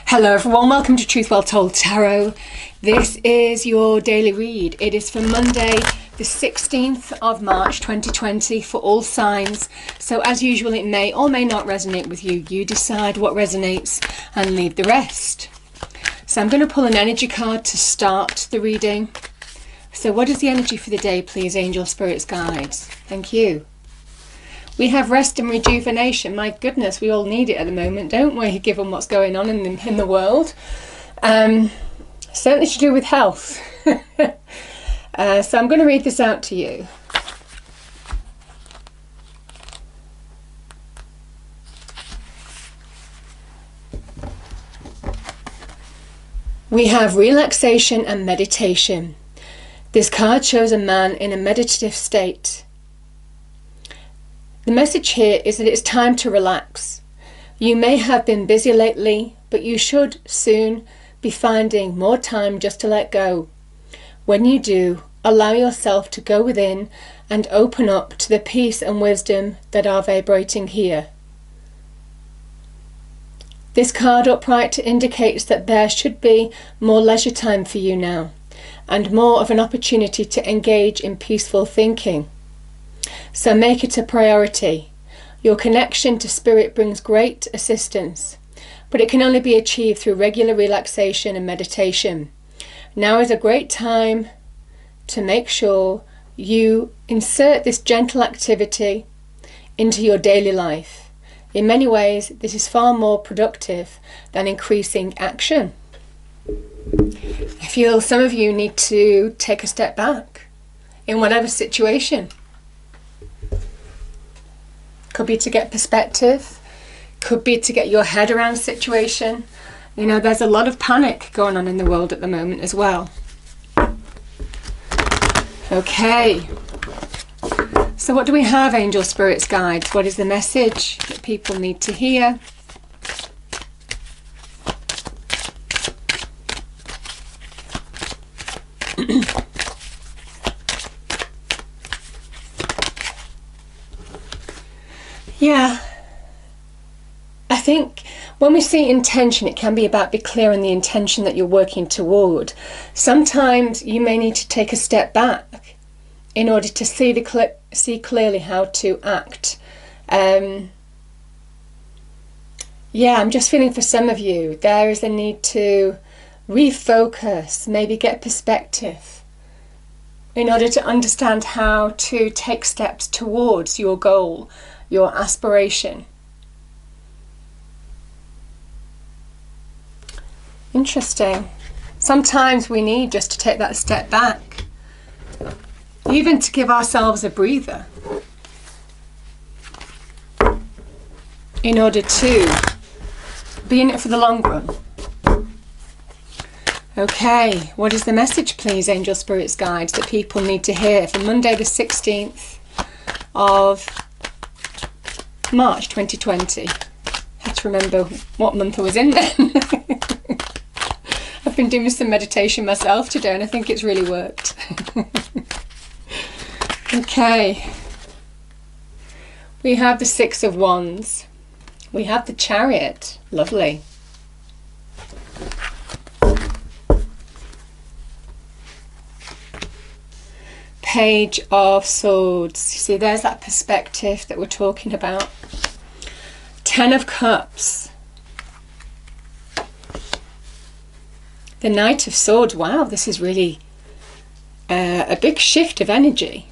Hello everyone, welcome to Truth Well Told Tarot. This is your daily read. It is for Monday the 16th of March 2020 for all signs. So as usual, it may or may not resonate with you. You decide what resonates and leave the rest. So I'm going to pull an energy card to start the reading. So what is the energy for the day, please, angel, spirits, guides? Thank you. We have rest and rejuvenation. My goodness, we all need it at the moment, don't we, given what's going on in the world. Certainly to do with health. So I'm going to read this out to you. We have relaxation and meditation. This card shows a man in a meditative state. The message here is that it's time to relax. You may have been busy lately, but you should soon be finding more time just to let go. When you do, allow yourself to go within and open up to the peace and wisdom that are vibrating here. This card upright indicates that there should be more leisure time for you now, and more of an opportunity to engage in peaceful thinking. So make it a priority. Your connection to spirit brings great assistance, but it can only be achieved through regular relaxation and meditation. Now is a great time to make sure you insert this gentle activity into your daily life. In many ways, this is far more productive than increasing action. I feel some of you need to take a step back in whatever situation. Could be to get perspective, could be to get your head around the situation. You know, there's a lot of panic going on in the world at the moment as well. Okay, so what do we have, angel, spirits, guides? What is the message that people need to hear? Yeah, I think when we see intention, it can be about be clear on the intention that you're working toward. Sometimes you may need to take a step back in order to see clearly how to act. Yeah, I'm just feeling for some of you, there is a need to refocus, maybe get perspective in order to understand how to take steps towards your goal, your aspiration. Interesting. Sometimes we need just to take that step back, even to give ourselves a breather, in order to be in it for the long run. Okay, what is the message, please, angel, spirits, guides, that people need to hear for Monday the 16th of March 2020. I had to remember what month I was in then. I've been doing some meditation myself today and I think it's really worked. Okay. We have the Six of Wands. We have the Chariot. Lovely. Page of Swords. You see, there's that perspective that we're talking about. Ten of Cups. The Knight of Swords. Wow, this is really a big shift of energy.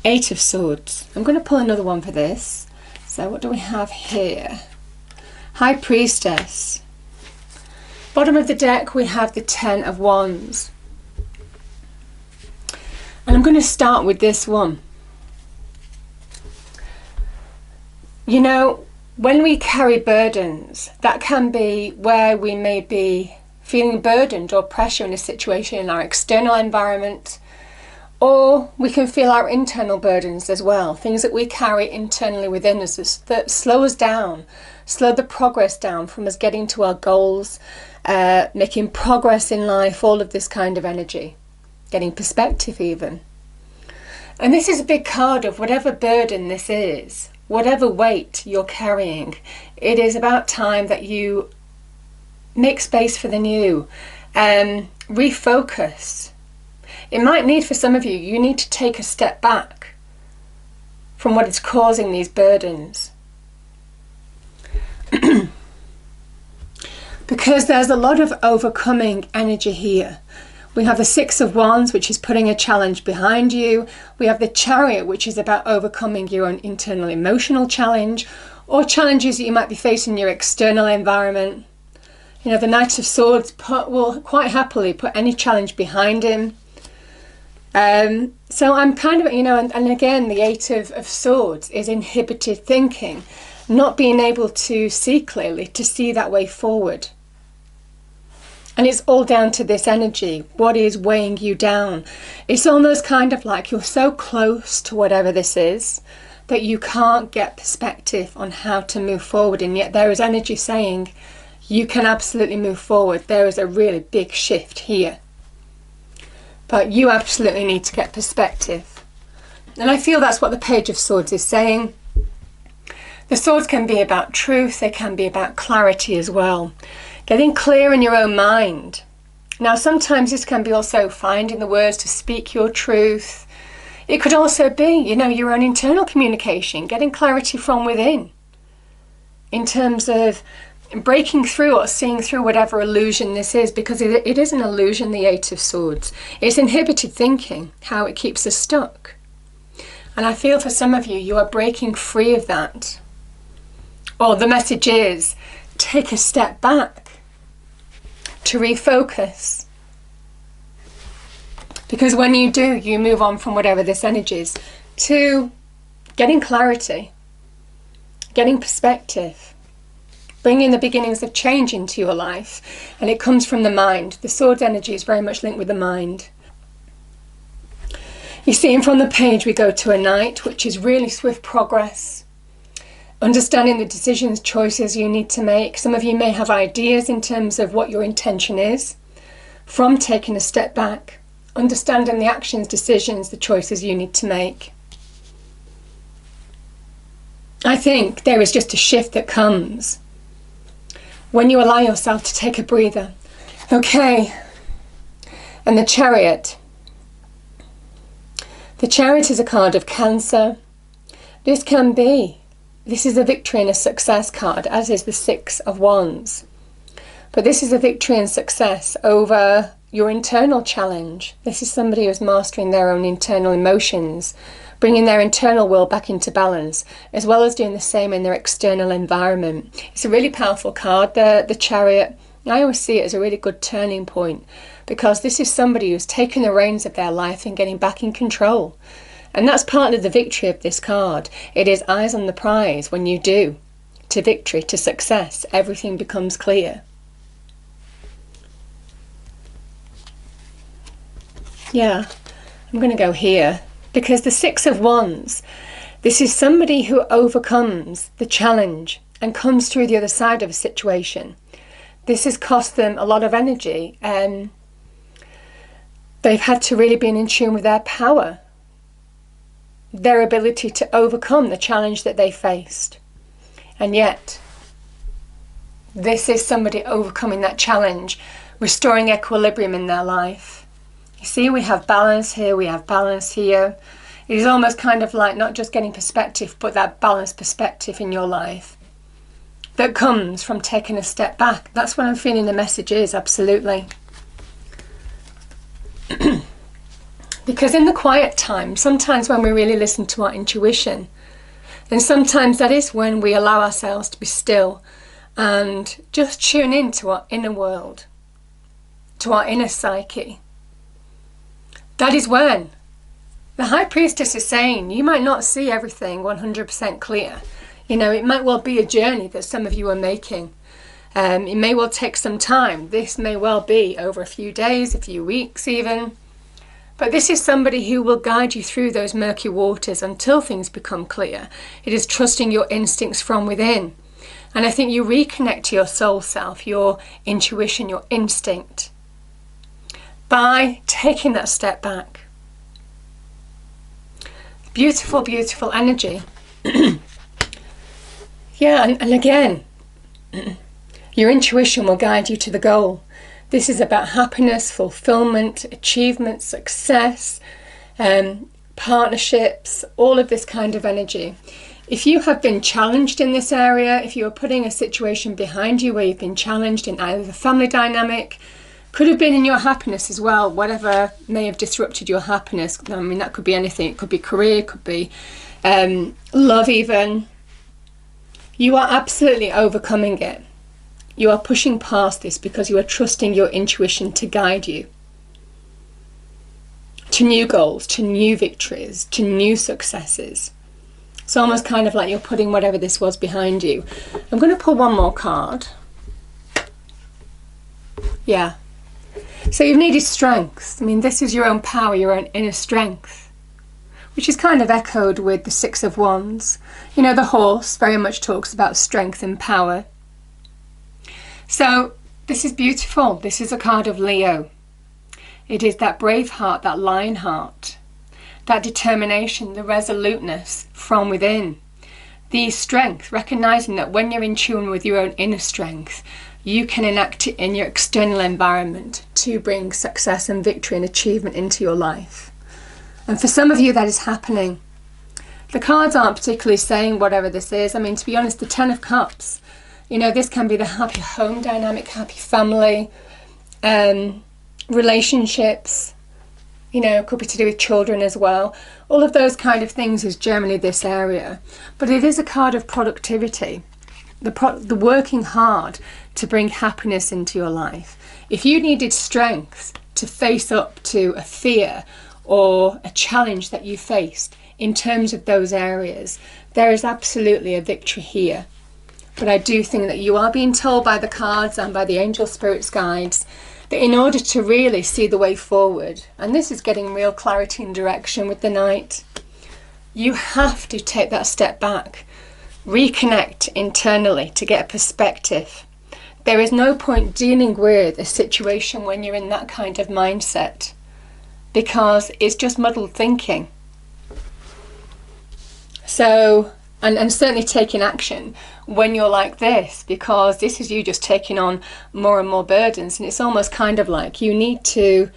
Eight of Swords. I'm going to pull another one for this. So what do we have here? High Priestess. Bottom of the deck, we have the Ten of Wands. And I'm going to start with this one. You know, when we carry burdens, that can be where we may be feeling burdened or pressure in a situation in our external environment, or we can feel our internal burdens as well, things that we carry internally within us that slow us down, slow the progress down from us getting to our goals, making progress in life, all of this kind of energy, getting perspective even. And this is a big card of whatever burden this is, whatever weight you're carrying, it is about time that you make space for the new, refocus. It might need, for some of you, you need to take a step back from what is causing these burdens. Because there's a lot of overcoming energy here. We have the Six of Wands, which is putting a challenge behind you. We have the Chariot, which is about overcoming your own internal emotional challenge, or challenges that you might be facing in your external environment. You know, the Knight of Swords will quite happily put any challenge behind him. So I'm kind of, you know, and again, the Eight of Swords is inhibited thinking, not being able to see clearly, to see that way forward. And it's all down to this energy, what is weighing you down. It's almost kind of like you're so close to whatever this is that you can't get perspective on how to move forward. And yet there is energy saying you can absolutely move forward. There is a really big shift here. But you absolutely need to get perspective. And I feel that's what the Page of Swords is saying. The swords can be about truth, they can be about clarity as well. Getting clear in your own mind. Now, sometimes this can be also finding the words to speak your truth. It could also be, you know, your own internal communication, getting clarity from within. In terms of breaking through or seeing through whatever illusion this is, because it is an illusion, the Eight of Swords. It's inhibited thinking, how it keeps us stuck. And I feel for some of you, you are breaking free of that. Or the message is, take a step back to refocus. Because when you do, you move on from whatever this energy is to getting clarity, getting perspective, bringing the beginnings of change into your life. And it comes from the mind. The Swords energy is very much linked with the mind. You see, and from the page we go to a Knight, which is really swift progress. Understanding the decisions, choices you need to make. Some of you may have ideas in terms of what your intention is from taking a step back, understanding the actions, decisions, the choices you need to make. I think there is just a shift that comes when you allow yourself to take a breather. Okay, and the Chariot. The Chariot is a card of Cancer. This is a victory and a success card, as is the Six of Wands. But this is a victory and success over your internal challenge. This is somebody who's mastering their own internal emotions, bringing their internal world back into balance, as well as doing the same in their external environment. It's a really powerful card, the Chariot. I always see it as a really good turning point, because this is somebody who's taken the reins of their life and getting back in control. And that's part of the victory of this card. It is eyes on the prize. When you do, to victory, to success, everything becomes clear. Yeah, I'm going to go here, because the Six of Wands, this is somebody who overcomes the challenge and comes through the other side of a situation. This has cost them a lot of energy, and they've had to really be in tune with their power, their ability to overcome the challenge that they faced. And yet, this is somebody overcoming that challenge, restoring equilibrium in their life. You see, we have balance here, we have balance here. It is almost kind of like not just getting perspective, but that balanced perspective in your life that comes from taking a step back. That's what I'm feeling the message is, absolutely. Because in the quiet time, sometimes when we really listen to our intuition, and sometimes that is when we allow ourselves to be still and just tune in to our inner world, to our inner psyche. That is when the High Priestess is saying, you might not see everything 100% clear. You know, it might well be a journey that some of you are making. It may well take some time. This may well be over a few days, a few weeks even. But this is somebody who will guide you through those murky waters until things become clear. It is trusting your instincts from within. And I think you reconnect to your soul self, your intuition, your instinct, by taking that step back. Beautiful, beautiful energy. Yeah, and again, your intuition will guide you to the goal. This is about happiness, fulfillment, achievement, success, partnerships, all of this kind of energy. If you have been challenged in this area, if you're putting a situation behind you where you've been challenged in either the family dynamic, could have been in your happiness as well, whatever may have disrupted your happiness. I mean, that could be anything. It could be career, it could be love even. You are absolutely overcoming it. You are pushing past this because you are trusting your intuition to guide you to new goals, to new victories, to new successes. It's almost kind of like you're putting whatever this was behind you. I'm going to pull one more card. Yeah. So you've needed strength. I mean, this is your own power, your own inner strength, which is kind of echoed with the Six of Wands. You know, the horse very much talks about strength and power. So this is beautiful. This is a card of Leo. It is that brave heart, that lion heart, that determination, the resoluteness from within. The strength, recognizing that when you're in tune with your own inner strength, you can enact it in your external environment to bring success and victory and achievement into your life. And for some of you, that is happening. The cards aren't particularly saying whatever this is. I mean, to be honest, the Ten of Cups, you know, this can be the happy home dynamic, happy family, relationships, you know, could be to do with children as well. All of those kind of things is generally this area. But it is a card of productivity, the working hard to bring happiness into your life. If you needed strength to face up to a fear or a challenge that you faced in terms of those areas, there is absolutely a victory here. But I do think that you are being told by the cards and by the angel spirits guides that in order to really see the way forward, and this is getting real clarity and direction with the Knight, you have to take that step back, reconnect internally to get a perspective. There is no point dealing with a situation when you're in that kind of mindset, because it's just muddled thinking. So, and certainly taking action when you're like this, because this is you just taking on more and more burdens, and it's almost kind of like you need to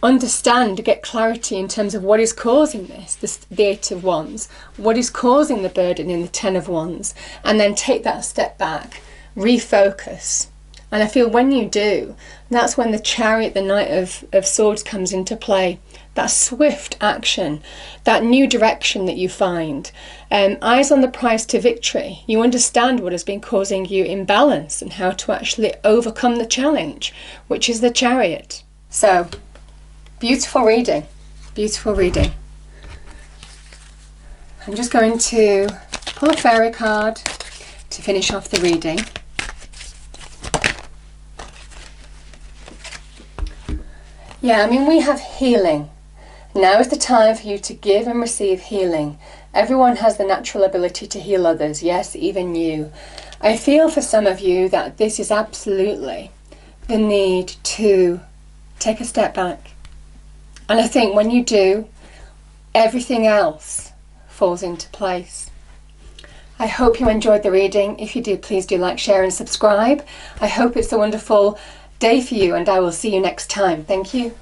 understand, to get clarity in terms of what is causing this, the Eight of Wands, what is causing the burden in the Ten of Wands, and then take that step back, refocus. And I feel when you do, that's when the Chariot, the Knight of Swords comes into play. That swift action, that new direction that you find. Eyes on the prize to victory. You understand what has been causing you imbalance and how to actually overcome the challenge, which is the Chariot. So, beautiful reading. Beautiful reading. I'm just going to pull a fairy card to finish off the reading. Yeah, I mean, we have healing. Now is the time for you to give and receive healing. Everyone has the natural ability to heal others, yes, even you. I feel for some of you that this is absolutely the need to take a step back. And I think when you do, everything else falls into place. I hope you enjoyed the reading. If you did, please do like, share and subscribe. I hope it's a wonderful day for you, and I will see you next time. Thank you.